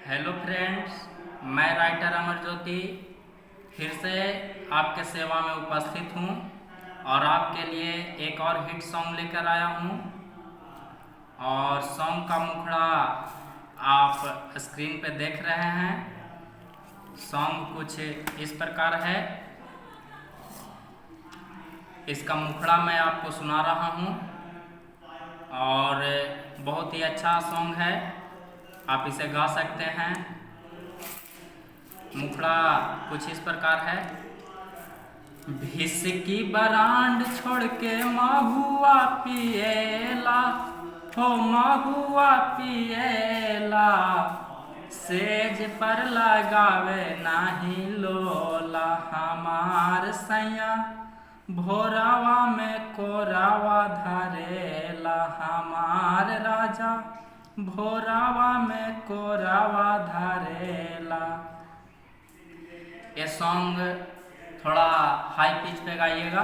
Hello friends, मैं writer Amar Jyoti फिर से आपके सेवा में उपस्थित हूँ और आपके लिए एक और हिट सॉन्ग लेकर आया हूँ। और सॉन्ग का मुखड़ा आप स्क्रीन पे देख रहे हैं। सॉन्ग कुछ इस प्रकार है। इसका मुखड़ा मैं आपको सुना रहा हूँ और बहुत ही अच्छा सॉन्ग है, आप इसे गा सकते हैं। मुखड़ा कुछ इस प्रकार है। भिसकी बरांड छोड़ के महुआ पिएला, हो महुआ पिएला, सेज पर लगावे नाही लोला हमार सैया, भोरावा में कोरावा धरेला हमार राजा, भोरावा में कोरावा धरेला। ये सॉन्ग थोड़ा हाई पिच पे गाइएगा।